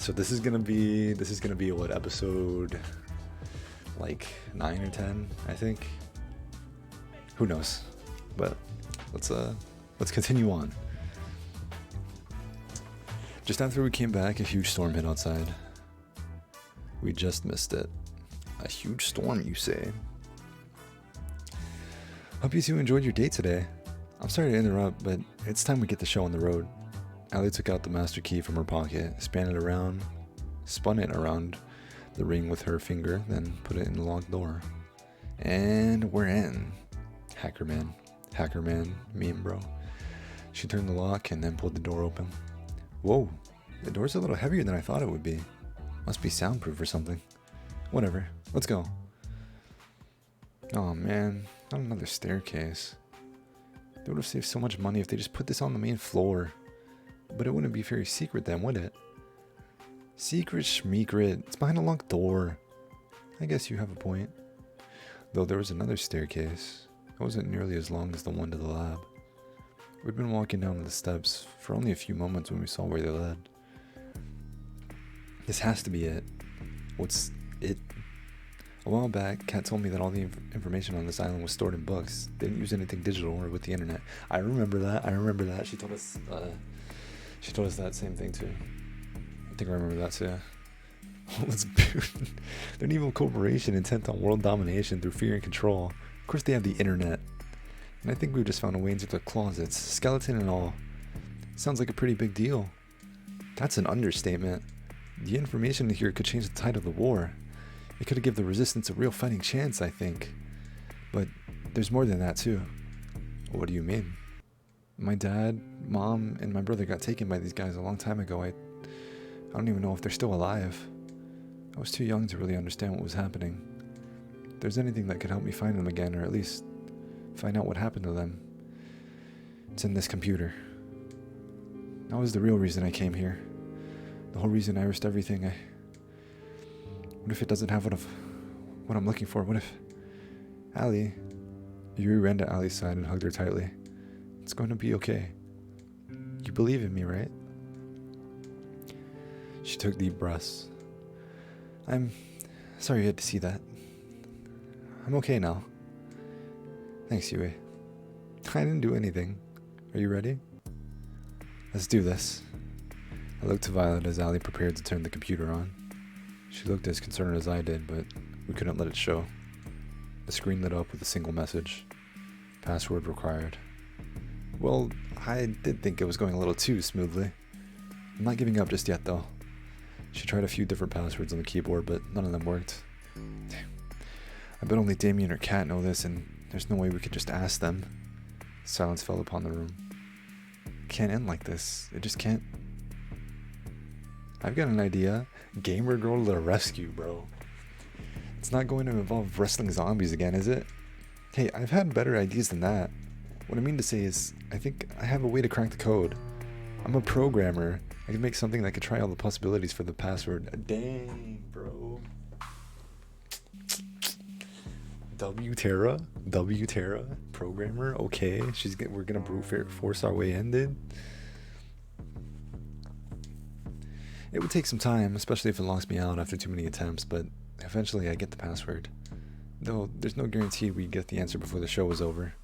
So this is gonna be what, episode like 9 or 10, I think. Who knows? But let's continue on. Just after we came back, a huge storm hit outside. We just missed it. A huge storm, you say? Hope you two enjoyed your date today. I'm sorry to interrupt, but it's time we get the show on the road. Allie took out the master key from her pocket, spun it around the ring with her finger, then put it in the locked door. And we're in. Hacker man, meme bro. She turned the lock and then pulled the door open. Whoa, the door's a little heavier than I thought it would be. Must be soundproof or something. Whatever, let's go. Oh man, not another staircase. They would have saved so much money if they just put this on the main floor. But it wouldn't be very secret then, would it? Secret schmeekret, it's behind a locked door. I guess you have a point. Though there was another staircase. It wasn't nearly as long as the one to the lab. We'd been walking down the steps for only a few moments when we saw where they led. This has to be it. What's it? A while back, Kat told me that all the information on this island was stored in books. They didn't use anything digital or with the internet. I remember that. She told us that same thing too. I think I remember that too. They're an evil corporation intent on world domination through fear and control. Of course they have the internet. And I think we've just found a way into their closets, skeleton and all. Sounds like a pretty big deal. That's an understatement. The information here could change the tide of the war. It could have given the resistance a real fighting chance, I think. But there's more than that too. What do you mean? My dad, mom, and my brother got taken by these guys a long time ago. I don't even know if they're still alive. I was too young to really understand what was happening. If there's anything that could help me find them again, or at least find out what happened to them, it's in this computer. That was the real reason I came here. The whole reason I risked everything. What if it doesn't have what I'm looking for? What if... Allie... Yuri ran to Allie's side and hugged her tightly. It's going to be okay. You believe in me, right? She took deep breaths. I'm sorry you had to see that. I'm okay now. Thanks, Yui. I didn't do anything. Are you ready? Let's do this. I looked to Violet as Allie prepared to turn the computer on. She looked as concerned as I did, but we couldn't let it show. The screen lit up with a single message. Password required. Well, I did think it was going a little too smoothly. I'm not giving up just yet, though. She tried a few different passwords on the keyboard, but none of them worked. I bet only Damien or Kat know this, and there's no way we could just ask them. Silence fell upon the room. It can't end like this. It just can't. I've got an idea. Gamer girl to the rescue, bro. It's not going to involve wrestling zombies again, is it? Hey, I've had better ideas than that. What I mean to say is, I think I have a way to crack the code. I'm a programmer. I can make something that could try all the possibilities for the password. Dang, bro. W Terra, programmer. Okay, we're gonna brute force our way in, dude. It would take some time, especially if it locks me out after too many attempts, but eventually I get the password. Though there's no guarantee we'd get the answer before the show was over.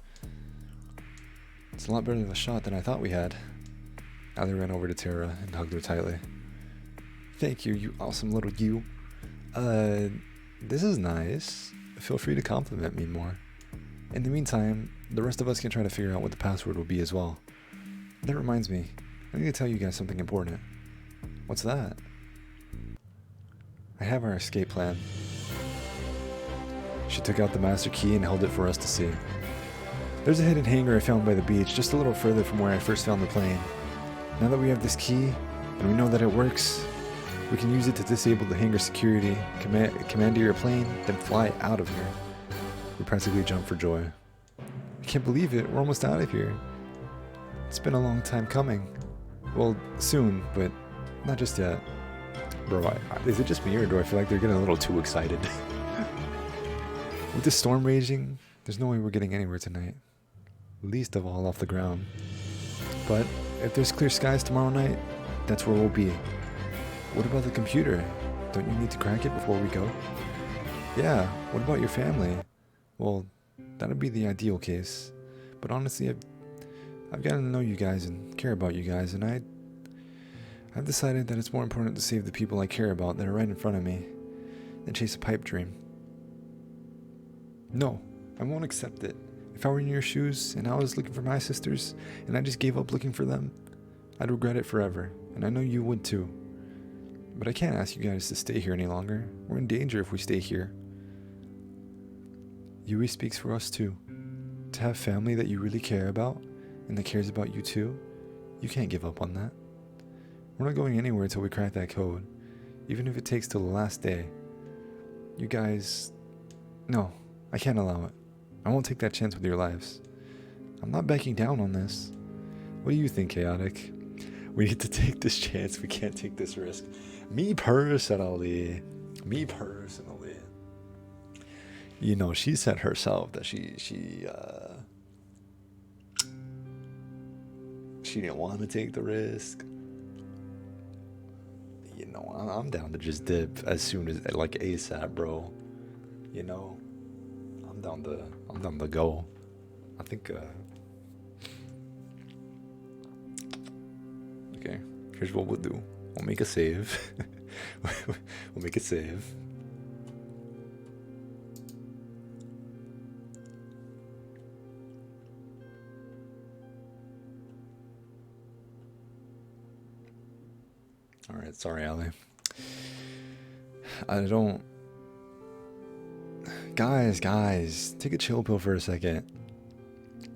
It's a lot better of a shot than I thought we had. Allie ran over to Tara and hugged her tightly. Thank you, you awesome little you. This is nice. Feel free to compliment me more. In the meantime, the rest of us can try to figure out what the password will be as well. That reminds me, I need to tell you guys something important. What's that? I have our escape plan. She took out the master key and held it for us to see. There's a hidden hangar I found by the beach, just a little further from where I first found the plane. Now that we have this key, and we know that it works, we can use it to disable the hangar security, commandeer your plane, then fly out of here. We practically jumped for joy. I can't believe it, we're almost out of here. It's been a long time coming. Well, soon, but not just yet. Bro, is it just me or do I feel like they're getting a little too excited? With the storm raging, there's no way we're getting anywhere tonight. Least of all off the ground. But if there's clear skies tomorrow night, that's where we'll be. What about the computer? Don't you need to crack it before we go? Yeah, what about your family? Well, that'd be the ideal case. But honestly, I've gotten to know you guys and care about you guys, and I've decided that it's more important to save the people I care about that are right in front of me than chase a pipe dream. No, I won't accept it. If I were in your shoes and I was looking for my sisters and I just gave up looking for them, I'd regret it forever, and I know you would too. But I can't ask you guys to stay here any longer. We're in danger if we stay here. Yui speaks for us too. To have family that you really care about and that cares about you too, you can't give up on that. We're not going anywhere until we crack that code, even if it takes till the last day. You guys... No, I can't allow it. I won't take that chance with your lives. I'm not backing down on this. What do you think, Chaotic? We need to take this chance. We can't take this risk. Me personally. You know, she said herself that she didn't want to take the risk. You know, I'm down to just dip as soon as, like, ASAP, bro. You know, I'm down to go. I think, okay, here's what we'll do. We'll make a save. We'll make a save. Alright, sorry, Ali. I don't... Guys, take a chill pill for a second.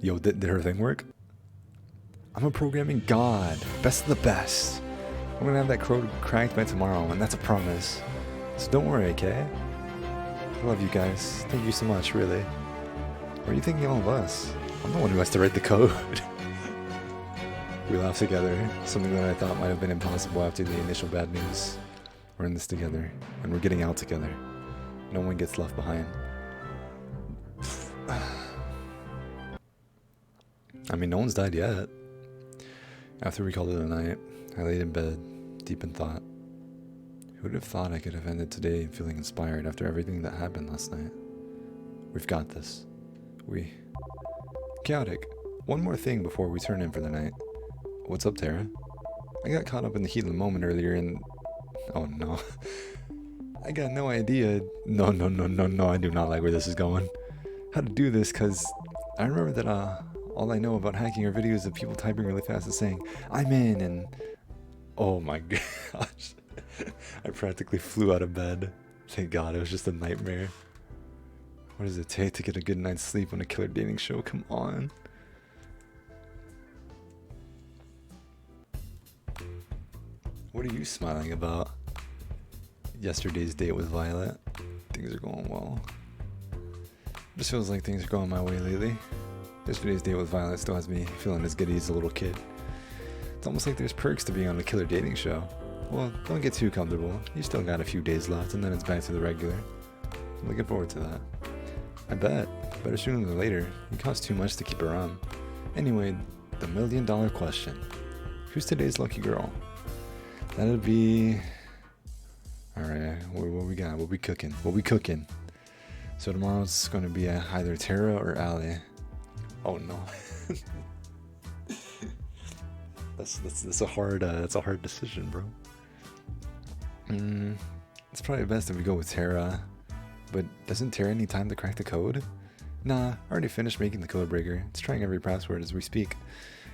Yo, did her thing work? I'm a programming god. Best of the best. I'm gonna have that code cracked by tomorrow, and that's a promise. So don't worry, okay? I love you guys. Thank you so much, really. What are you thinking of all of us? I'm the one who has to write the code. We laughed together, something that I thought might have been impossible after the initial bad news. We're in this together, and we're getting out together. No one gets left behind. I mean, no one's died yet. After we called it a night, I laid in bed, deep in thought. Who would have thought I could have ended today feeling inspired after everything that happened last night? We've got this. Chaotic, one more thing before we turn in for the night. What's up, Tara? I got caught up in the heat of the moment earlier and... Oh no. I got no idea. No, I do not like where this is going. How to do this, because I remember that all I know about hacking are videos of people typing really fast and saying, I'm in, and... Oh my gosh. I practically flew out of bed. Thank God, it was just a nightmare. What does it take to get a good night's sleep on a killer dating show? Come on. What are you smiling about? Yesterday's date with Violet. Things are going well. Just feels like things are going my way lately. Yesterday's date with Violet still has me feeling as giddy as a little kid. It's almost like there's perks to being on a killer dating show. Well, don't get too comfortable. You still got a few days left and then it's back to the regular. I'm looking forward to that. I bet. Better sooner than later. It costs too much to keep around. Anyway, the $1 million question. Who's today's lucky girl? That'd be... Alright, what we got? What we cooking? So tomorrow it's going to be either Tara or Ali. Oh no. that's a hard decision, bro. It's probably best if we go with Tara. But doesn't Tara need time to crack the code? Nah, I already finished making the code breaker. It's trying every password as we speak.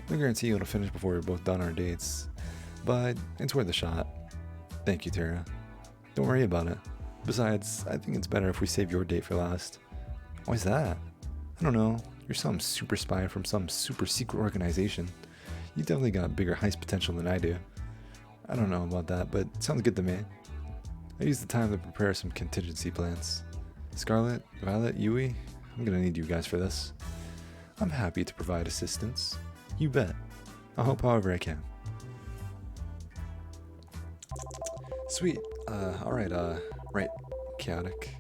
No guarantee it'll finish before we're both done our dates. But it's worth a shot. Thank you, Tara. Don't worry about it. Besides, I think it's better if we save your date for last. Why's that? I don't know. You're some super spy from some super secret organization. You definitely got bigger heist potential than I do. I don't know about that, but it sounds good to me. I used the time to prepare some contingency plans. Scarlet, Violet, Yui, I'm gonna need you guys for this. I'm happy to provide assistance. You bet. I'll help however I can. Sweet. Alright, right. Chaotic.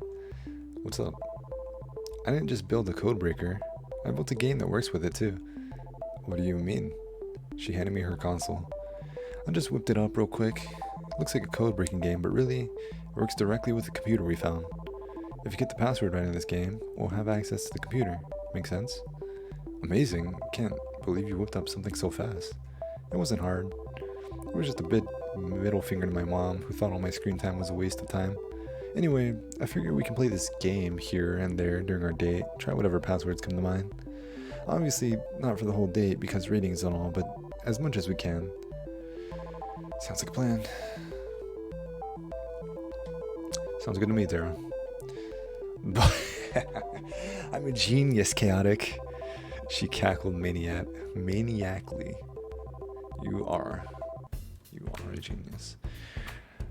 What's up? I didn't just build a code breaker. I built a game that works with it too. What do you mean? She handed me her console. I just whipped it up real quick. Looks like a code breaking game, but really, it works directly with the computer we found. If you get the password right in this game, we'll have access to the computer. Make sense? Amazing. Can't believe you whipped up something so fast. It wasn't hard. It was just a bit middle finger to my mom, who thought all my screen time was a waste of time. Anyway, I figured we can play this game here and there during our date, try whatever passwords come to mind. Obviously, not for the whole date because ratings and all, but as much as we can. Sounds like a plan. Sounds good to me, Tara. I'm a genius, Chaotic. She cackled maniacally. You are a genius.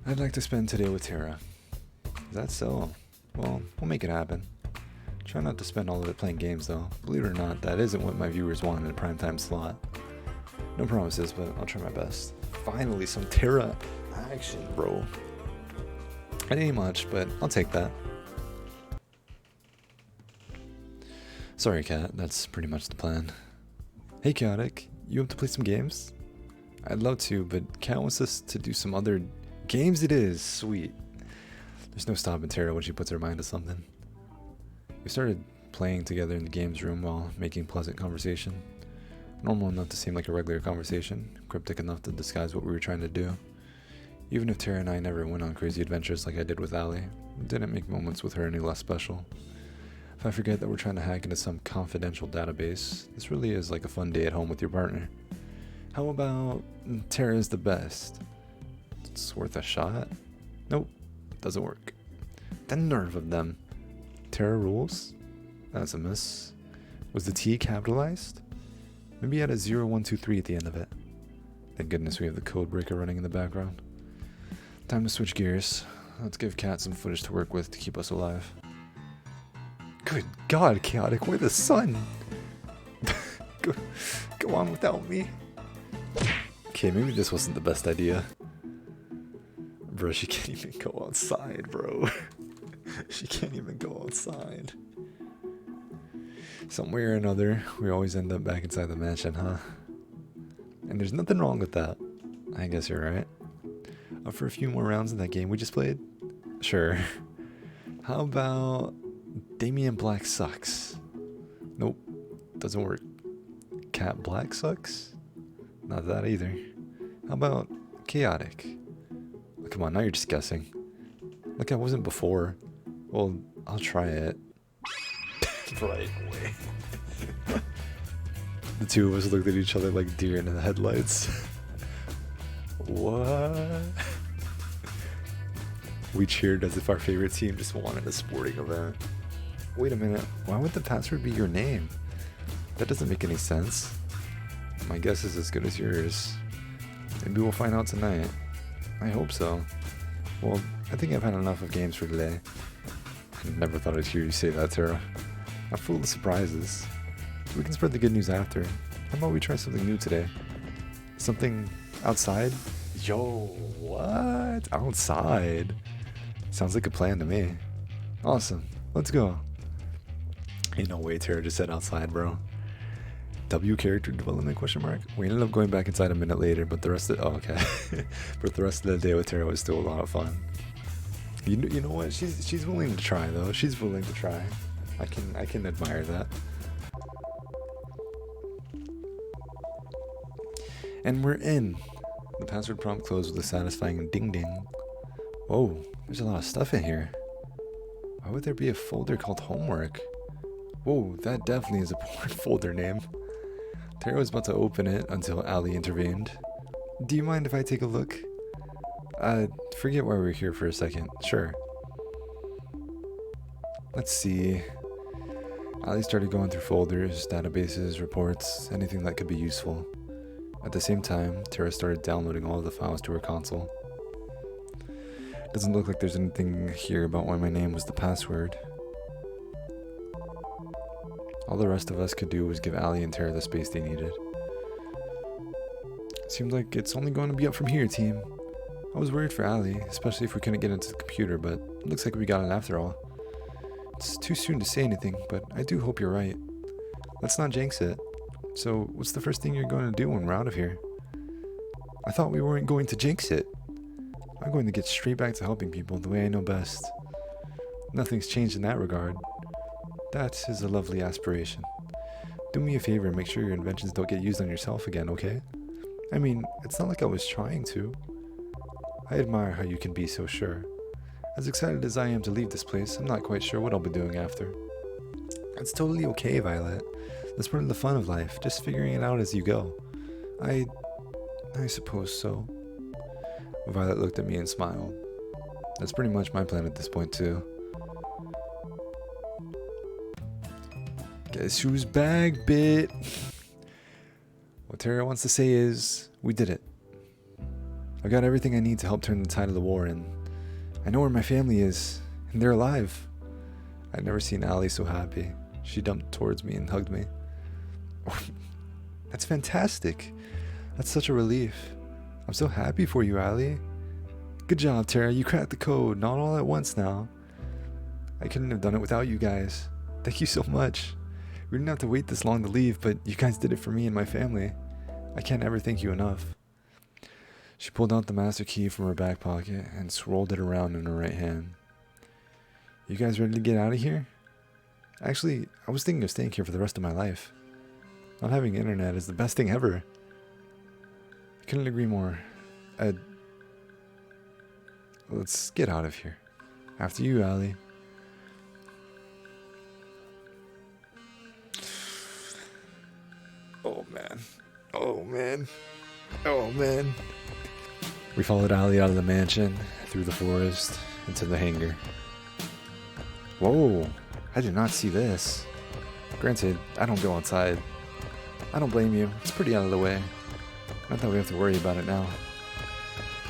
I'd like to spend today with Tara. Is that so? Well, we'll make it happen. Try not to spend all of it playing games, though. Believe it or not, that isn't what my viewers want in a primetime slot. No promises, but I'll try my best. Finally, some Tara action, bro. I didn't much, but I'll take that. Sorry, Kat, that's pretty much the plan. Hey, Chaotic, you up to play some games? I'd love to, but Kat wants us to do some other games. It is sweet. There's no stopping Tara when she puts her mind to something. We started playing together in the games room while making pleasant conversation. Normal enough to seem like a regular conversation, cryptic enough to disguise what we were trying to do. Even if Tara and I never went on crazy adventures like I did with Allie, it didn't make moments with her any less special. If I forget that we're trying to hack into some confidential database, this really is like a fun day at home with your partner. How about Tara's the best? It's worth a shot? Nope, doesn't work. The nerve of them. Tara rules? That's a miss. Was the T capitalized? Maybe you had a 0123 at the end of it. Thank goodness we have the code breaker running in the background. Time to switch gears. Let's give Kat some footage to work with to keep us alive. Good God, Chaotic, where the sun? Go on without me. Okay, maybe this wasn't the best idea. Bro, she can't even go outside, bro. She can't even go outside. Some way or another, we always end up back inside the mansion, huh? And there's nothing wrong with that. I guess you're right. Up for a few more rounds in that game we just played? Sure. How about Damian Black sucks? Nope, doesn't work. Cat Black sucks? Not that either. How about Chaotic? Oh, come on, now you're just guessing. Like I wasn't before. Well, I'll try it. Right away. The two of us looked at each other like deer in the headlights. What? We cheered as if our favorite team just won at a sporting event. Wait a minute, why would the password be your name? That doesn't make any sense. My guess is as good as yours. Maybe we'll find out tonight. I hope so. Well, I think I've had enough of games for today. I never thought I'd hear you say that, Tara. I'm full of surprises. We can spread the good news after. How about we try something new today? Something outside? Yo, what? Outside? Sounds like a plan to me. Awesome. Let's go. Ain't no way Tara just said outside, bro. W character development question mark? We ended up going back inside a minute later, but the rest of okay. But the rest of the day with Tara was still a lot of fun. You know what? She's willing to try though. She's willing to try. I can admire that. And we're in. The password prompt closed with a satisfying ding ding. Whoa, there's a lot of stuff in here. Why would there be a folder called homework? Whoa, that definitely is a porn folder name. Tara was about to open it until Allie intervened. Do you mind if I take a look? Forget why we're here for a second. Sure. Let's see. Allie started going through folders, databases, reports, anything that could be useful. At the same time, Tara started downloading all of the files to her console. Doesn't look like there's anything here about why my name was the password. All the rest of us could do was give Allie and Tara the space they needed. Seems like it's only going to be up from here, team. I was worried for Allie, especially if we couldn't get into the computer, but it looks like we got it after all. It's too soon to say anything, but I do hope you're right. Let's not jinx it. So, what's the first thing you're going to do when we're out of here? I thought we weren't going to jinx it. I'm going to get straight back to helping people the way I know best. Nothing's changed in that regard. That is a lovely aspiration. Do me a favor and make sure your inventions don't get used on yourself again, okay? I mean, it's not like I was trying to. I admire how you can be so sure. As excited as I am to leave this place, I'm not quite sure what I'll be doing after. It's totally okay, Violet. That's part of the fun of life, just figuring it out as you go. I suppose so. Violet looked at me and smiled. That's pretty much my plan at this point, too. Guess who's back, bit? What Tara wants to say is, we did it. I got everything I need to help turn the tide of the war, and I know where my family is, and they're alive. I'd never seen Allie so happy. She jumped towards me and hugged me. That's fantastic. That's such a relief. I'm so happy for you, Allie. Good job, Tara. You cracked the code, not all at once now. I couldn't have done it without you guys. Thank you so much. We didn't have to wait this long to leave, but you guys did it for me and my family. I can't ever thank you enough. She pulled out the master key from her back pocket and swirled it around in her right hand. You guys ready to get out of here? Actually, I was thinking of staying here for the rest of my life. Not having internet is the best thing ever. I couldn't agree more. Let's get out of here. After you, Allie. Oh man. Oh man. Oh man. We followed Allie out of the mansion, through the forest, into the hangar. Whoa, I did not see this. Granted, I don't go outside. I don't blame you, it's pretty out of the way. Not that we have to worry about it now.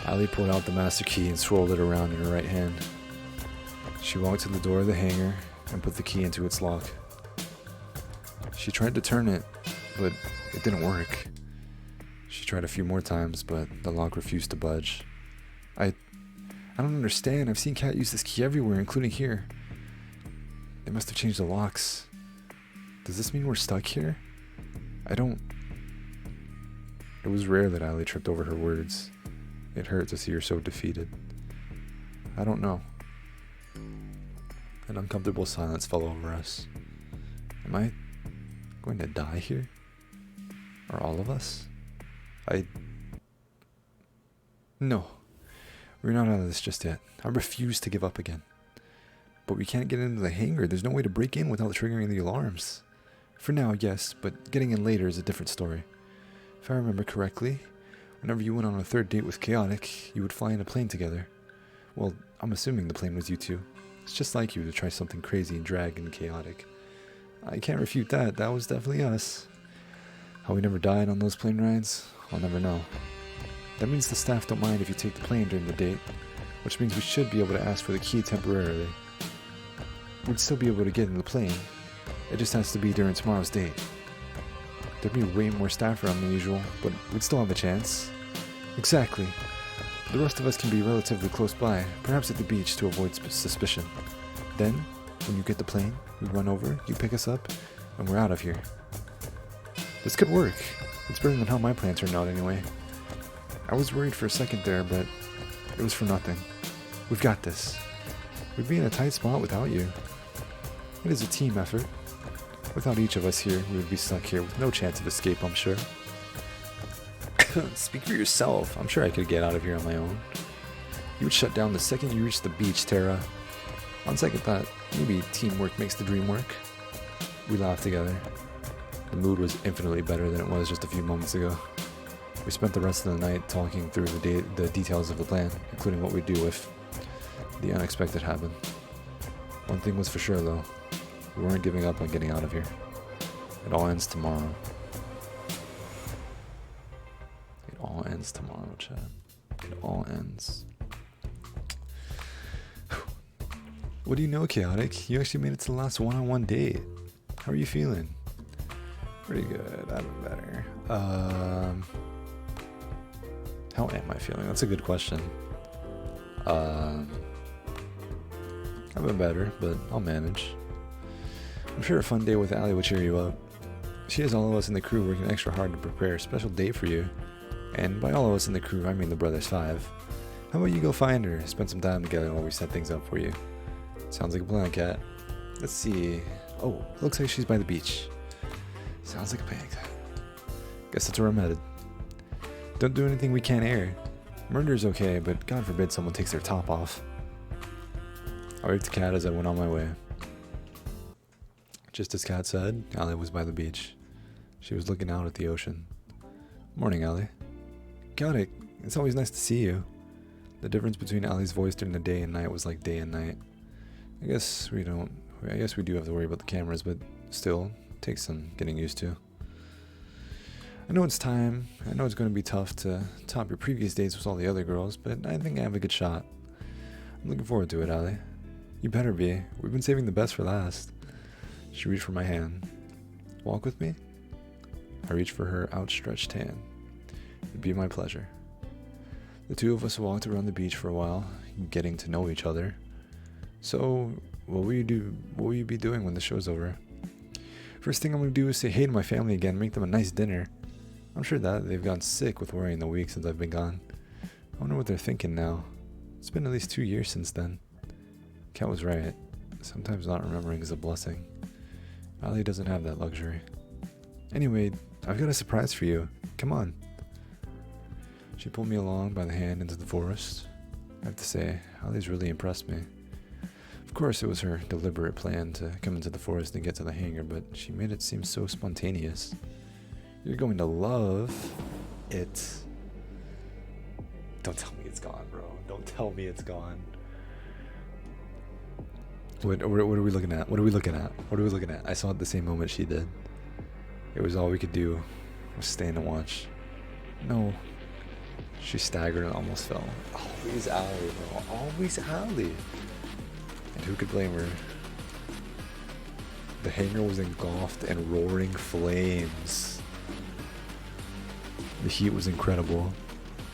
Allie pulled out the master key and swirled it around in her right hand. She walked to the door of the hangar and put the key into its lock. She tried to turn it, but it didn't work. She tried a few more times, but the lock refused to budge. I don't understand. I've seen Kat use this key everywhere, including here. They must have changed the locks. Does this mean we're stuck here? It was rare that Allie tripped over her words. It hurt to see her so defeated. I don't know. An uncomfortable silence fell over us. Am I going to die here? Or all of us? No. We're not out of this just yet. I refuse to give up again. But we can't get into the hangar. There's no way to break in without triggering the alarms. For now, yes, but getting in later is a different story. If I remember correctly, whenever you went on a third date with Chaotic, you would fly in a plane together. Well, I'm assuming the plane was you two. It's just like you to try something crazy and drag in Chaotic. I can't refute that. That was definitely us. How we never died on those plane rides, I'll never know. That means the staff don't mind if you take the plane during the date, which means we should be able to ask for the key temporarily. We'd still be able to get in the plane. It just has to be during tomorrow's date. There'd be way more staff around than usual, but we'd still have a chance. Exactly. The rest of us can be relatively close by, perhaps at the beach to avoid suspicion. Then, when you get the plane, we run over, you pick us up, and we're out of here. This could work. It's better than how my plan turned out anyway. I was worried for a second there, but it was for nothing. We've got this. We'd be in a tight spot without you. It is a team effort. Without each of us here, we would be stuck here with no chance of escape, I'm sure. Speak for yourself. I'm sure I could get out of here on my own. You would shut down the second you reach the beach, Tara. On second thought, maybe teamwork makes the dream work. We laughed together. The mood was infinitely better than it was just a few moments ago. We spent the rest of the night talking through the details of the plan, including what we'd do if the unexpected happened. One thing was for sure, though. We weren't giving up on getting out of here. It all ends tomorrow. It all ends tomorrow, Chad. It all ends. What do you know, Chaotic? You actually made it to the last one-on-one date. How are you feeling? Pretty good. I've been better. How am I feeling? That's a good question. I've been better, but I'll manage. I'm sure a fun day with Allie will cheer you up. She has all of us in the crew working extra hard to prepare a special day for you. And by all of us in the crew, I mean the Brothers 5. How about you go find her, spend some time together while we set things up for you? Sounds like a plan, Cat. Let's see. Oh, looks like she's by the beach. Sounds like a plan. Guess that's where I'm headed. Don't do anything we can't air. Murder's okay, but God forbid someone takes their top off. I waved to Cat as I went on my way. Just as Cat said, Allie was by the beach. She was looking out at the ocean. Morning, Allie. Got it. It's always nice to see you. The difference between Allie's voice during the day and night was like day and night. I guess we do have to worry about the cameras, but still, it takes some getting used to. I know it's time. I know it's going to be tough to top your previous dates with all the other girls, but I think I have a good shot. I'm looking forward to it, Allie. You better be. We've been saving the best for last. She reached for my hand. Walk with me? I reached for her outstretched hand. It'd be my pleasure. The two of us walked around the beach for a while, getting to know each other. So, what will you be doing when the show's over? First thing I'm going to do is say hey to my family again and make them a nice dinner. I'm sure that they've gotten sick with worrying the week since I've been gone. I wonder what they're thinking now. It's been at least 2 years since then. Kat was right. Sometimes not remembering is a blessing. Allie doesn't have that luxury. Anyway, I've got a surprise for you. Come on. She pulled me along by the hand into the forest. I have to say, Allie's really impressed me. Of course, it was her deliberate plan to come into the forest and get to the hangar, but she made it seem so spontaneous. You're going to love it. Don't tell me it's gone, bro. Don't tell me it's gone. What are we looking at? What are we looking at? What are we looking at? I saw it the same moment she did. It was all we could do was stand and watch. No. She staggered and almost fell. Always Allie, bro. Always Allie. And who could blame her? The hangar was engulfed in roaring flames. The heat was incredible.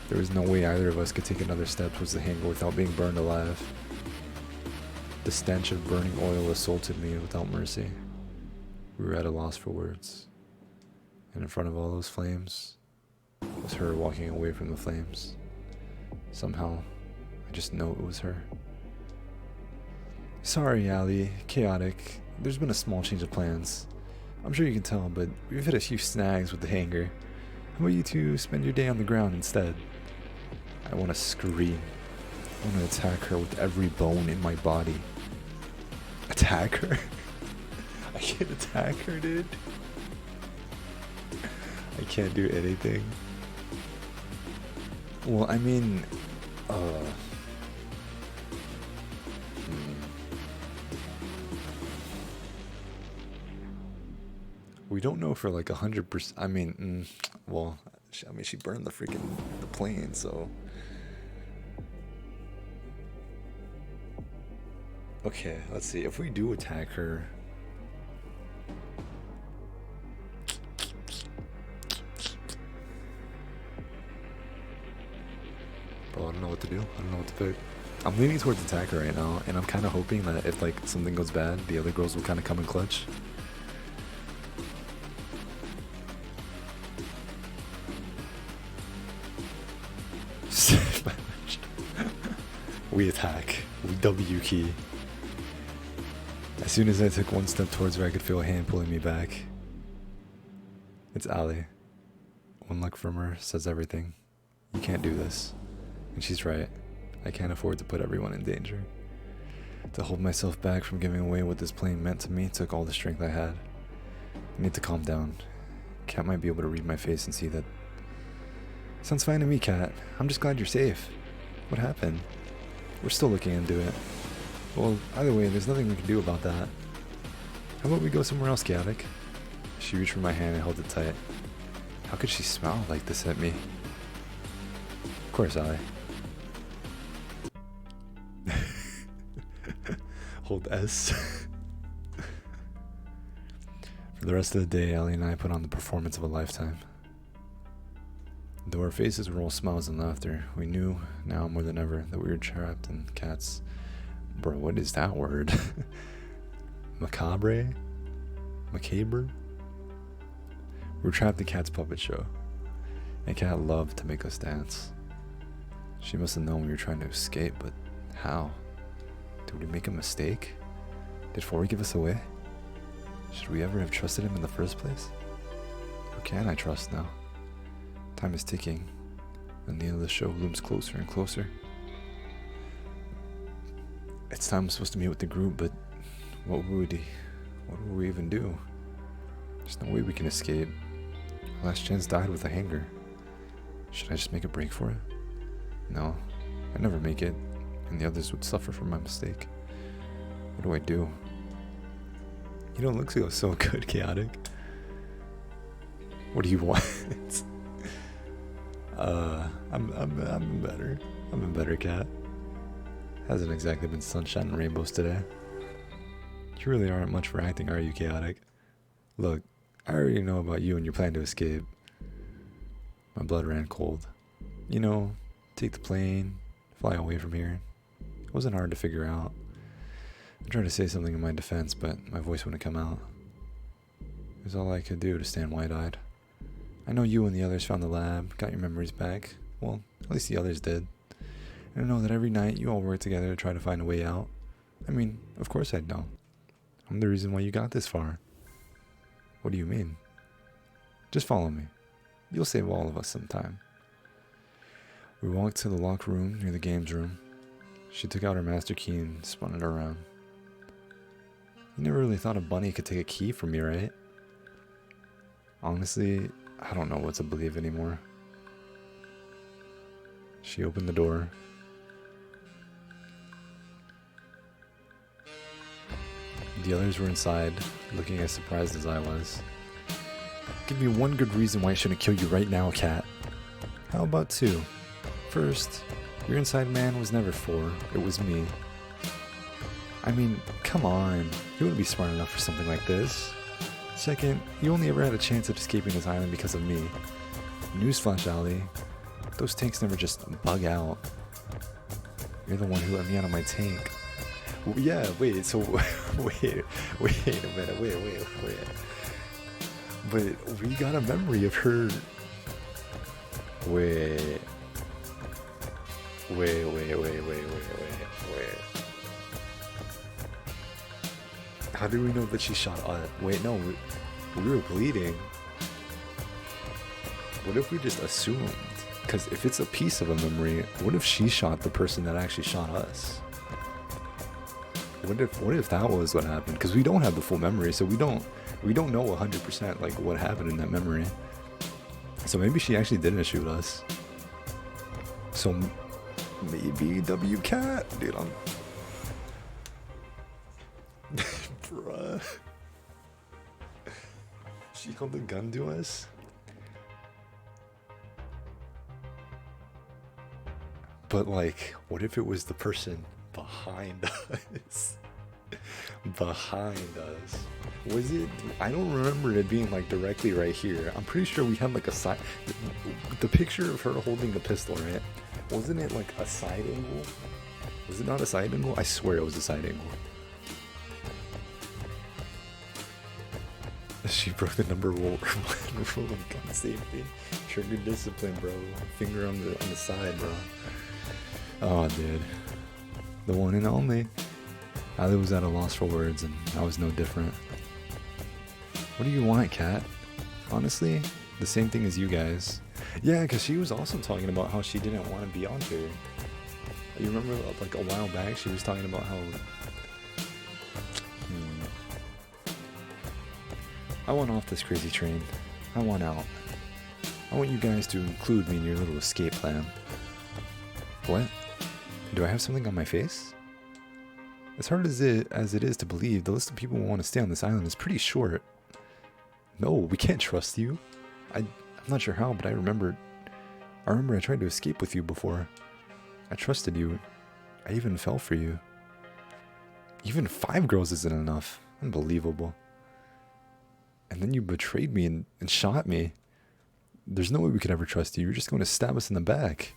There was no way either of us could take another step towards the hangar without being burned alive. The stench of burning oil assaulted me without mercy. We were at a loss for words. And in front of all those flames was her walking away from the flames. Somehow, I just know it was her. Sorry, Allie. Chaotic. There's been a small change of plans. I'm sure you can tell, but we've hit a few snags with the hangar. How about you two spend your day on the ground instead? I want to scream. I want to attack her with every bone in my body. Attack her? I can't attack her, dude. I can't do anything. Well, I mean, we don't know for like 100%. I mean, well, she burned the plane, so. Okay, let's see. If we do attack her, bro, I don't know what to do. I don't know what to pick. I'm leaning towards attack her right now, and I'm kind of hoping that if like something goes bad, the other girls will kind of come in clutch. We attack. We W key. As soon as I took one step towards her, I could feel a hand pulling me back. It's Allie. One look from her says everything. You can't do this. And she's right. I can't afford to put everyone in danger. To hold myself back from giving away what this plane meant to me took all the strength I had. I need to calm down. Kat might be able to read my face and see that. Sounds fine to me, Kat. I'm just glad you're safe. What happened? We're still looking into it. Well, either way, there's nothing we can do about that. How about we go somewhere else, Chaotic? She reached for my hand and held it tight. How could she smile like this at me? Of course, Allie. Hold S. For the rest of the day, Allie and I put on the performance of a lifetime. Though our faces were all smiles and laughter, we knew now more than ever that we were trapped in Kat's. Bro, what is that word? Macabre? Macabre? We were trapped in Kat's puppet show, and Kat loved to make us dance. She must have known we were trying to escape, but how? Did we make a mistake? Did Forey give us away? Should we ever have trusted him in the first place? Who can I trust now? Time is ticking, and the end of the show looms closer and closer. It's time we're supposed to meet with the group, but what would we even do? There's no way we can escape. Our last chance died with a hanger. Should I just make a break for it? No, I'd never make it, and the others would suffer from my mistake. What do I do? You don't look so good, Chaotic. What do you want? I'm better. I'm a better cat. Hasn't exactly been sunshine and rainbows today. You really aren't much for acting, are you, Chaotic? Look, I already know about you and your plan to escape. My blood ran cold. You know, take the plane, fly away from here. It wasn't hard to figure out. I tried to say something in my defense, but my voice wouldn't come out. It was all I could do to stand wide-eyed. I know you and the others found the lab, got your memories back. Well, at least the others did. And I know that every night you all work together to try to find a way out. I mean, of course I'd know. I'm the reason why you got this far. What do you mean? Just follow me. You'll save all of us some time. We walked to the locked room near the games room. She took out her master key and spun it around. You never really thought a bunny could take a key from me, right? Honestly, I don't know what to believe anymore. She opened the door. The others were inside, looking as surprised as I was. Give me one good reason why I shouldn't kill you right now, cat. How about two? First, your inside man was never 4, it was me. I mean, come on, you wouldn't be smart enough for something like this. Second, you only ever had a chance of escaping this island because of me. Newsflash, Allie. Those tanks never just bug out. You're the one who let me out of my tank. Well, yeah, wait, so, wait a minute, wait. But we got a memory of her. Wait. How do we know that she shot us? Wait, no, we were bleeding. What if we just assumed? Because if it's a piece of a memory, what if she shot the person that actually shot us? What if that was what happened? Because we don't have the full memory, so we don't know 100% like what happened in that memory. So maybe she actually didn't shoot us. So maybe W Cat, dude. Bruh. She held a gun to us? But like, what if it was the person behind us? Behind us. Was it? I don't remember it being like directly right here. I'm pretty sure we had like a side. The picture of her holding the pistol, right? Wasn't it like a side angle? Was it not a side angle? I swear it was a side angle. She broke the number one rule of gun safety. Trigger discipline, bro. Finger on the side, bro. Oh, dude. The one and only. Ali was at a loss for words, and I was no different. What do you want, Kat? Honestly, the same thing as you guys. Yeah, because she was also talking about how she didn't want to be on here. You remember, like, a while back, she was talking about how... I want off this crazy train. I want out. I want you guys to include me in your little escape plan. What? Do I have something on my face? As hard as it is to believe, the list of people who want to stay on this island is pretty short. No, we can't trust you. I'm not sure how, but I remember I tried to escape with you before. I trusted you. I even fell for you. Even 5 girls isn't enough. Unbelievable. And then you betrayed me and shot me. There's no way we could ever trust you. You're just going to stab us in the back.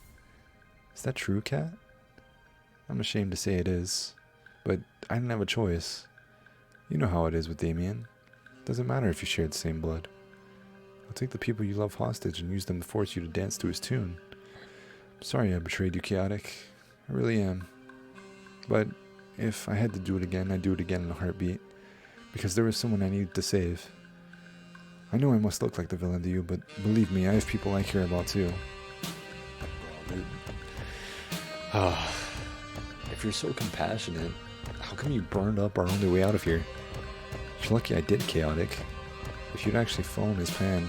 Is that true, Kat? I'm ashamed to say it is. But I didn't have a choice. You know how it is with Damien. Doesn't matter if you share the same blood. I'll take the people you love hostage and use them to force you to dance to his tune. Sorry I betrayed you, Chaotic. I really am. But if I had to do it again, I'd do it again in a heartbeat. Because there was someone I needed to save. I know I must look like the villain to you, but believe me, I have people I care about too. If you're so compassionate, how come you burned up our only way out of here? You're lucky I did, Chaotic. If you'd actually followed his plan,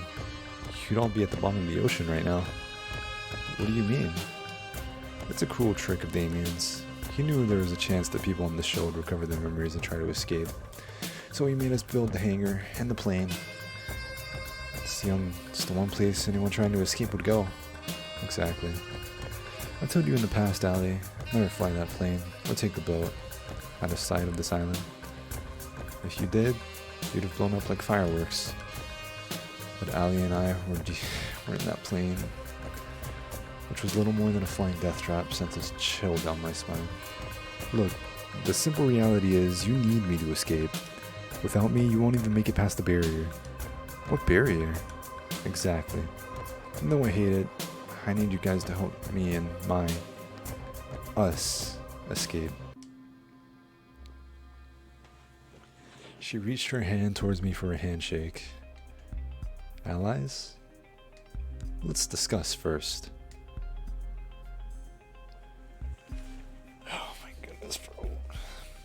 you'd all be at the bottom of the ocean right now. What do you mean? It's a cruel trick of Damien's. He knew there was a chance that people on the show would recover their memories and try to escape. So he made us build the hangar and the plane. It's the one place anyone trying to escape would go. Exactly. I told you in the past, Allie, never fly that plane or take the boat out of sight of this island. If you did, you'd have blown up like fireworks. But Allie and I were in that plane, which was little more than a flying death trap, sent a chill down my spine. Look, the simple reality is you need me to escape. Without me, you won't even make it past the barrier. What barrier? Exactly. And though I hate it, I need you guys to help me and us escape. She reached her hand towards me for a handshake. Allies? Let's discuss first. Oh my goodness, bro.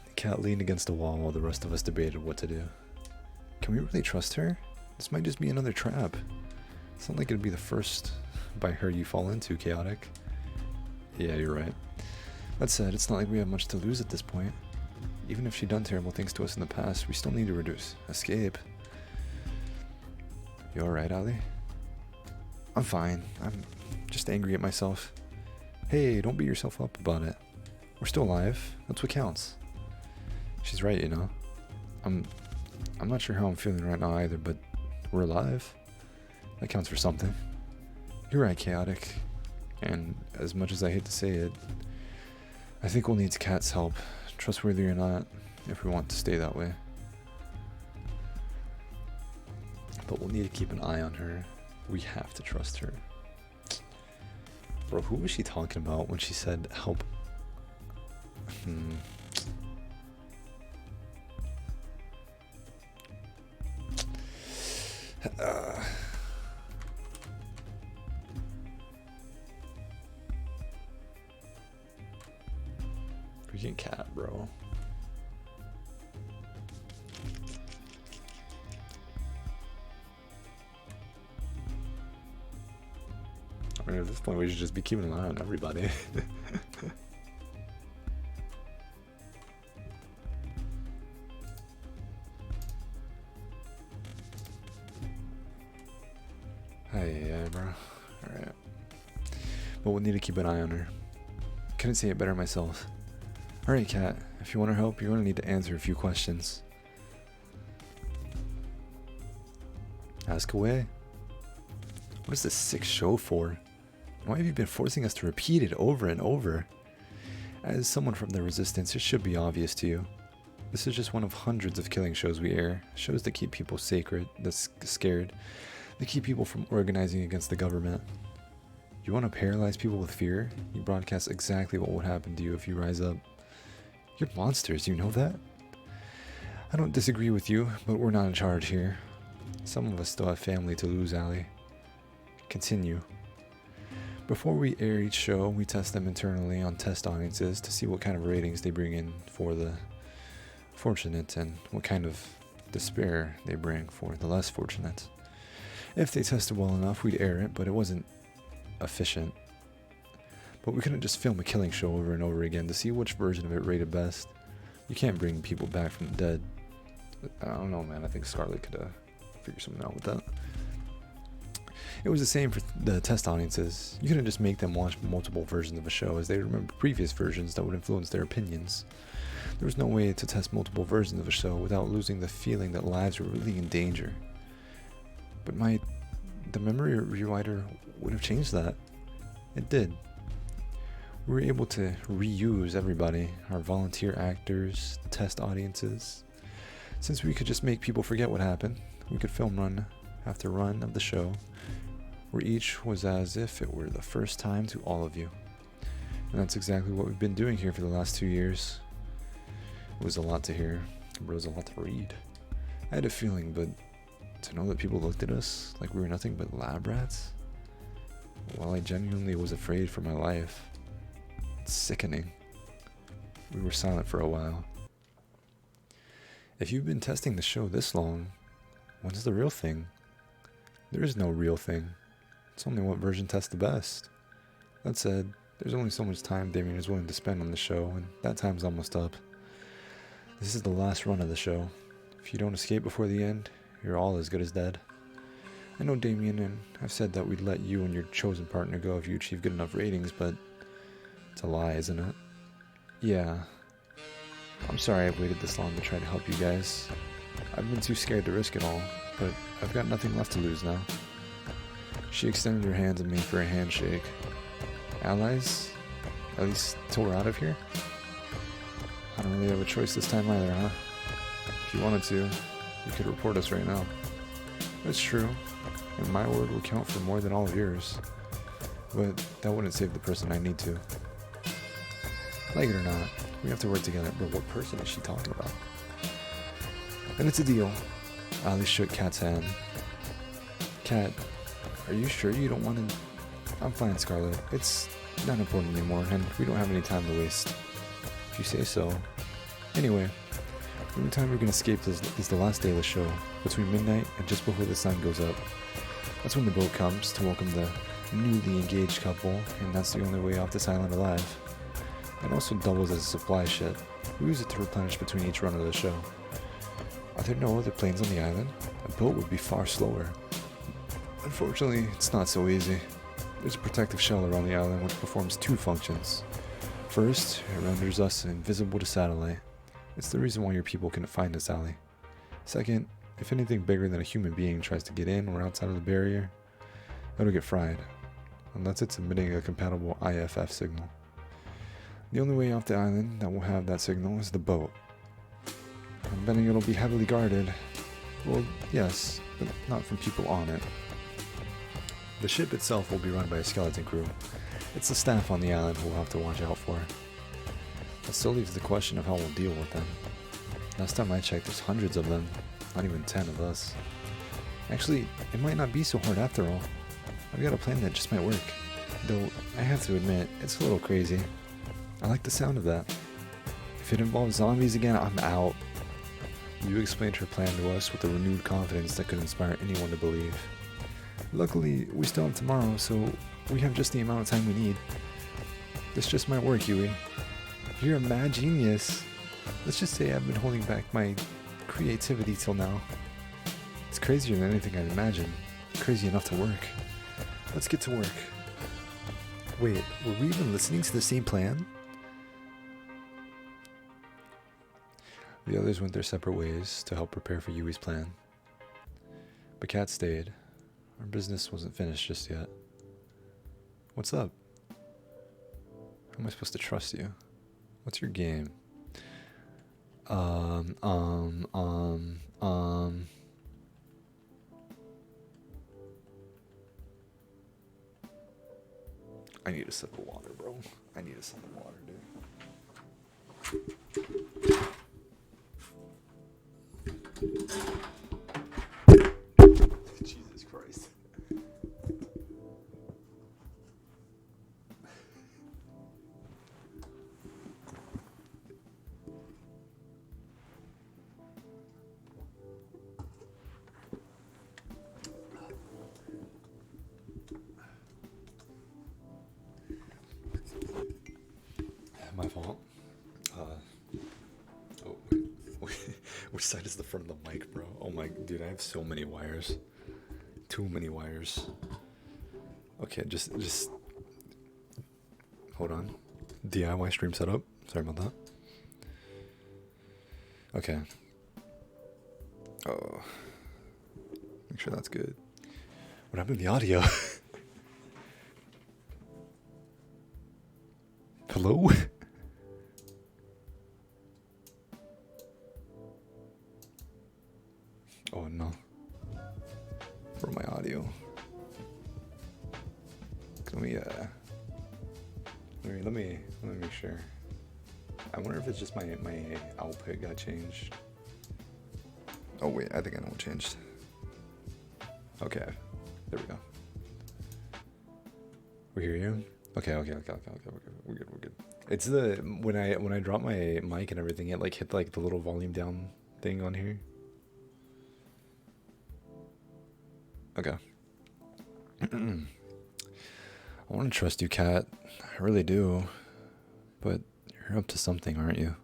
The cat leaned against the wall while the rest of us debated what to do. Can we really trust her? This might just be another trap. It's not like it'd be the first by her you fall into, Chaotic. Yeah, you're right. That said, it's not like we have much to lose at this point. Even if she'd done terrible things to us in the past, we still need to escape. You alright, Ali? I'm fine. I'm just angry at myself. Hey, don't beat yourself up about it. We're still alive. That's what counts. She's right, you know. I'm not sure how I'm feeling right now either, but we're alive. That counts for something. You're right, Chaotic. And as much as I hate to say it, I think we'll need Kat's help, trustworthy or not, if we want to stay that way. But we'll need to keep an eye on her. We have to trust her. Bro, who was she talking about when she said help? Freaking cat, bro. I mean, at this point, we should just be keeping an eye on everybody. Hey, bro. Alright. But we'll need to keep an eye on her. Couldn't say it better myself. Alright, Kat. If you want her help, you're going to need to answer a few questions. Ask away. What is this sick show for? Why have you been forcing us to repeat it over and over? As someone from the Resistance, it should be obvious to you. This is just one of hundreds of killing shows we air. Shows that keep people scared. They keep people from organizing against the government. You want to paralyze people with fear? You broadcast exactly what would happen to you if you rise up. You're monsters, you know that? I don't disagree with you, but we're not in charge here. Some of us still have family to lose, Allie. Continue. Before we air each show, we test them internally on test audiences to see what kind of ratings they bring in for the fortunate and what kind of despair they bring for the less fortunate. If they tested well enough, we'd air it, but it wasn't efficient. But we couldn't just film a killing show over and over again to see which version of it rated best. You can't bring people back from the dead. I don't know, man. I think Scarlet could figure something out with that. It was the same for the test audiences. You couldn't just make them watch multiple versions of a show as they remember previous versions that would influence their opinions. There was no way to test multiple versions of a show without losing the feeling that lives were really in danger. But the memory rewriter would have changed that. It did. We were able to reuse everybody, our volunteer actors, the test audiences. Since we could just make people forget what happened, we could film run after run of the show, where each was as if it were the first time to all of you. And that's exactly what we've been doing here for the last 2 years. It was a lot to hear, but it was a lot to read. I had a feeling, but to know that people looked at us like we were nothing but lab rats, well, I genuinely was afraid for my life. It's sickening. We were silent for a while. If you've been testing the show this long, when's the real thing? There is no real thing. It's only what version tests the best. That said, there's only so much time Damien is willing to spend on the show, and that time's almost up. This is the last run of the show. If you don't escape before the end, you're all as good as dead. I know Damien, and I've said that we'd let you and your chosen partner go if you achieve good enough ratings, but it's a lie, isn't it? Yeah. I'm sorry I've waited this long to try to help you guys. I've been too scared to risk it all, but I've got nothing left to lose now. She extended her hand to me for a handshake. Allies? At least till we're out of here? I don't really have a choice this time either, huh? If you wanted to, you could report us right now. That's true, and my word will count for more than all of yours. But that wouldn't save the person I need to. Like it or not, we have to work together. But what person is she talking about? And it's a deal. Ali shook Kat's hand. Kat, are you sure you don't want to... I'm fine, Scarlett. It's not important anymore, and we don't have any time to waste. If you say so. Anyway, the only time we can escape is the last day of the show, between midnight and just before the sun goes up. That's when the boat comes to welcome the newly engaged couple, and that's the only way off this island alive. It also doubles as a supply ship. We use it to replenish between each run of the show. Are there no other planes on the island? A boat would be far slower. Unfortunately, it's not so easy. There's a protective shell around the island which performs 2 functions. First, it renders us invisible to satellite. It's the reason why your people couldn't find us, Allie. Second, if anything bigger than a human being tries to get in or outside of the barrier, it'll get fried, unless it's emitting a compatible IFF signal. The only way off the island that will have that signal is the boat. I'm betting it'll be heavily guarded. Well, yes, but not from people on it. The ship itself will be run by a skeleton crew. It's the staff on the island who we'll have to watch out for. That still leaves the question of how we'll deal with them. Last time I checked, there's hundreds of them, not even 10 of us. Actually, it might not be so hard after all. I've got a plan that just might work. Though, I have to admit, it's a little crazy. I like the sound of that. If it involves zombies again, I'm out. You explained her plan to us with a renewed confidence that could inspire anyone to believe. Luckily, we still have tomorrow, so we have just the amount of time we need. This just might work, Huey. You're a mad genius. Let's just say I've been holding back my creativity till now. It's crazier than anything I'd imagined. Crazy enough to work. Let's get to work. Wait, were we even listening to the same plan? The others went their separate ways to help prepare for Yui's plan. But Kat stayed. Our business wasn't finished just yet. What's up? How am I supposed to trust you? What's your game? I need a sip of water, bro. I need a sip of water, dude. Jesus Christ. My fault. Oh, wait. Which side is the front of the mic, bro? Oh my, dude, I have so many wires. Too many wires. Okay, just hold on. DIY stream setup. Sorry about that. Okay. Oh, make sure that's good. What happened to the audio? Hello? Oh no. For my audio. Let me make sure. I wonder if it's just my output got changed. Oh wait, I think I know what changed. Okay, there we go. We hear you. Okay. We're good. It's the when I drop my mic and everything, it like hit like the little volume down thing on here. Okay. I want to trust you, Kat. I really do. But you're up to something, aren't you?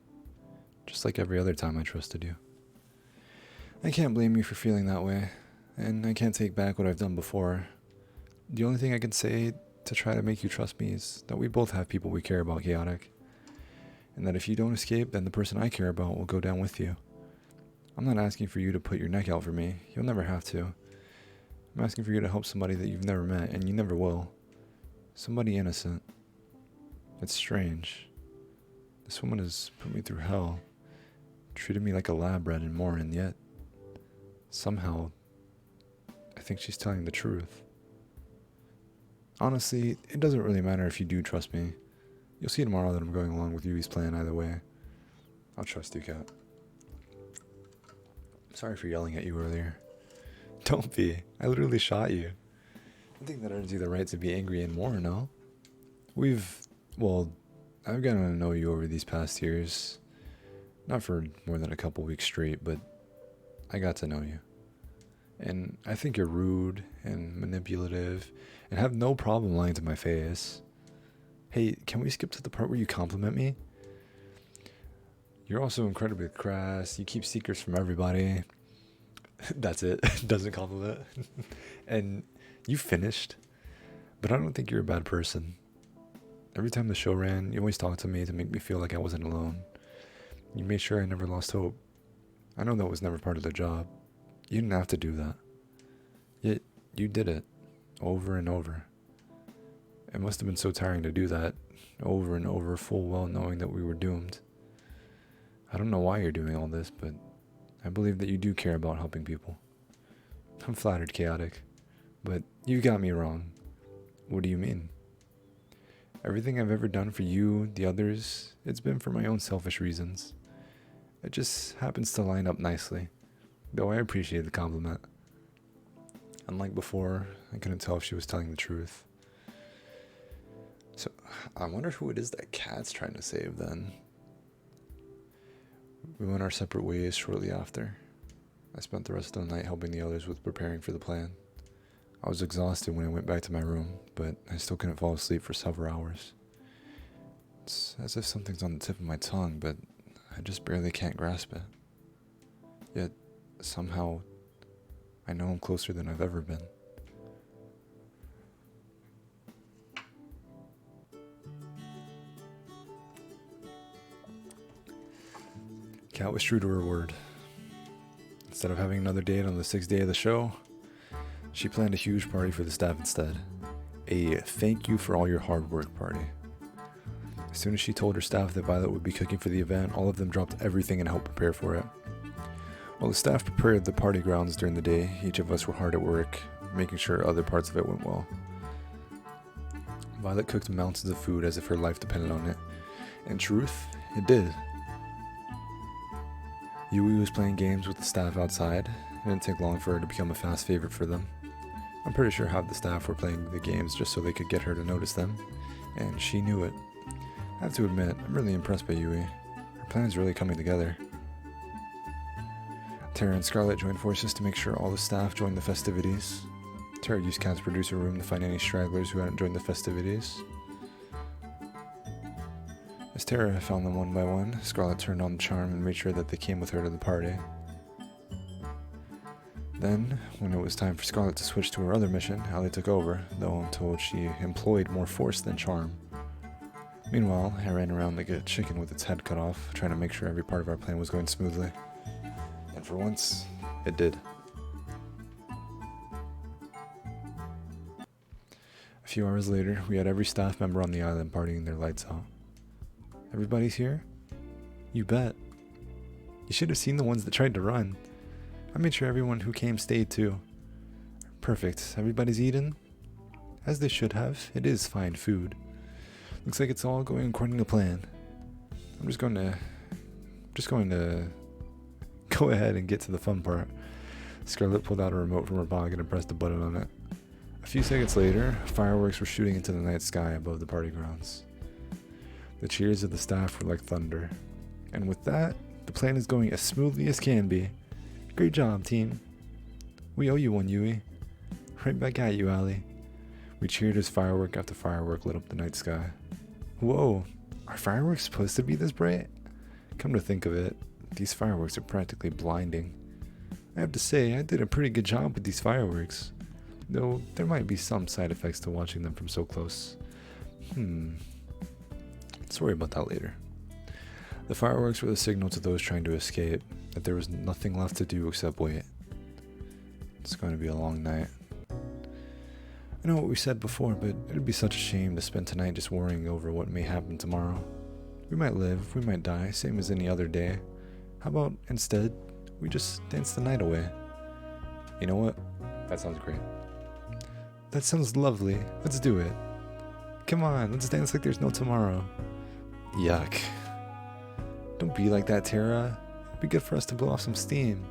Just like every other time I trusted you. I can't blame you for feeling that way, and I can't take back what I've done before. The only thing I can say to try to make you trust me is that we both have people we care about chaotic, and that if you don't escape, then the person I care about will go down with you. I'm not asking for you to put your neck out for me. You'll never have to. I'm asking for you to help somebody that you've never met, and you never will. Somebody innocent. It's strange. This woman has put me through hell, treated me like a lab rat and more, and yet, somehow, I think she's telling the truth. Honestly, it doesn't really matter if you do trust me. You'll see tomorrow that I'm going along with Yui's plan either way. I'll trust you, Kat. Sorry for yelling at you earlier. Don't be. I literally shot you. I think that earns you the right to be angry and more, no? I've gotten to know you over these past years. Not for more than a couple weeks straight, but I got to know you. And I think you're rude and manipulative and have no problem lying to my face. Hey, can we skip to the part where you compliment me? You're also incredibly crass. You keep secrets from everybody. That's it. Doesn't compliment. And you finished. But I don't think you're a bad person. Every time the show ran, you always talked to me to make me feel like I wasn't alone. You made sure I never lost hope. I know that was never part of the job. You didn't have to do that. Yet, you did it. Over and over. It must have been so tiring to do that. Over and over, full well knowing that we were doomed. I don't know why you're doing all this, but I believe that you do care about helping people. I'm flattered, Chaotic. But you got me wrong. What do you mean? Everything I've ever done for you, the others, it's been for my own selfish reasons. It just happens to line up nicely. Though I appreciate the compliment. Unlike before, I couldn't tell if she was telling the truth. So, I wonder who it is that Kat's trying to save then. We went our separate ways shortly after. I spent the rest of the night helping the others with preparing for the plan. I was exhausted when I went back to my room, but I still couldn't fall asleep for several hours. It's as if something's on the tip of my tongue, but I just barely can't grasp it. Yet, somehow, I know I'm closer than I've ever been. Kat was true to her word. Instead of having another date on the 6th day of the show, she planned a huge party for the staff instead. A thank you for all your hard work party. As soon as she told her staff that Violet would be cooking for the event, all of them dropped everything and helped prepare for it. While the staff prepared the party grounds during the day, each of us were hard at work, making sure other parts of it went well. Violet cooked mountains of food as if her life depended on it. In truth, it did. Yui was playing games with the staff outside. It didn't take long for her to become a fast favorite for them. I'm pretty sure half the staff were playing the games just so they could get her to notice them, and she knew it. I have to admit, I'm really impressed by Yui. Her plan is really coming together. Tara and Scarlett joined forces to make sure all the staff joined the festivities. Tara used Kat's producer room to find any stragglers who hadn't joined the festivities. As Tara found them one by one, Scarlett turned on the charm and made sure that they came with her to the party. Then, when it was time for Scarlett to switch to her other mission, Allie took over, though I'm told she employed more force than charm. Meanwhile, I ran around like a chicken with its head cut off, trying to make sure every part of our plan was going smoothly. And for once, it did. A few hours later, we had every staff member on the island partying their lights out. Everybody's here? You bet. You should have seen the ones that tried to run. I made sure everyone who came stayed too. Perfect. Everybody's eaten? As they should have. It is fine food. Looks like it's all going according to plan. I'm just going to go ahead and get to the fun part. Scarlett pulled out a remote from her pocket and pressed a button on it. A few seconds later, fireworks were shooting into the night sky above the party grounds. The cheers of the staff were like thunder. And with that, the plan is going as smoothly as can be. Great job, team. We owe you one, Yui. Right back at you, Allie. We cheered as firework after firework lit up the night sky. Whoa, are fireworks supposed to be this bright? Come to think of it, these fireworks are practically blinding. I have to say, I did a pretty good job with these fireworks. Though, there might be some side effects to watching them from so close. Let's worry about that later. The fireworks were the signal to those trying to escape that there was nothing left to do except wait. It's going to be a long night. I know what we said before, but it'd be such a shame to spend tonight just worrying over what may happen tomorrow. We might live, we might die, same as any other day. How about, instead, we just dance the night away? You know what? That sounds great. That sounds lovely. Let's do it. Come on, let's dance like there's no tomorrow. Yuck. Don't be like that, Tara. It'd be good for us to blow off some steam.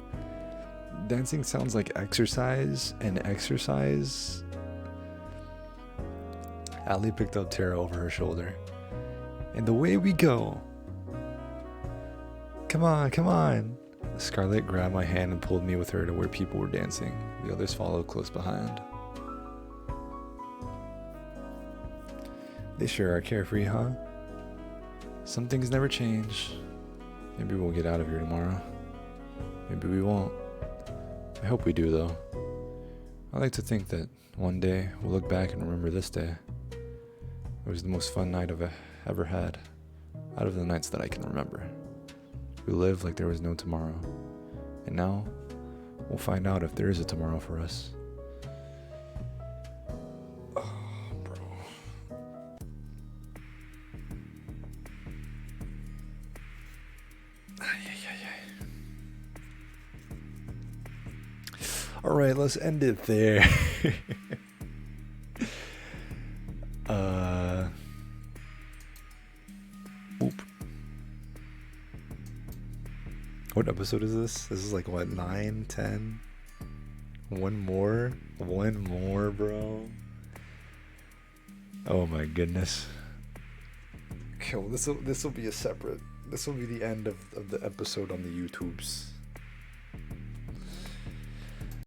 Dancing sounds like exercise, and exercise... Allie picked up Tara over her shoulder. And away we go. Come on, come on. Scarlett grabbed my hand and pulled me with her to where people were dancing. The others followed close behind. They sure are carefree, huh? Some things never change. Maybe we'll get out of here tomorrow. Maybe we won't. I hope we do, though. I like to think that one day we'll look back and remember this day. It was the most fun night I've ever had, out of the nights that I can remember. We lived like there was no tomorrow. And now, we'll find out if there is a tomorrow for us. Oh, bro. Alright, let's end it there. What episode is this? This is like, what, 9, 10? One more, bro. Oh my goodness. Okay, well, this will be a separate. This will be the end of the episode on the YouTubes.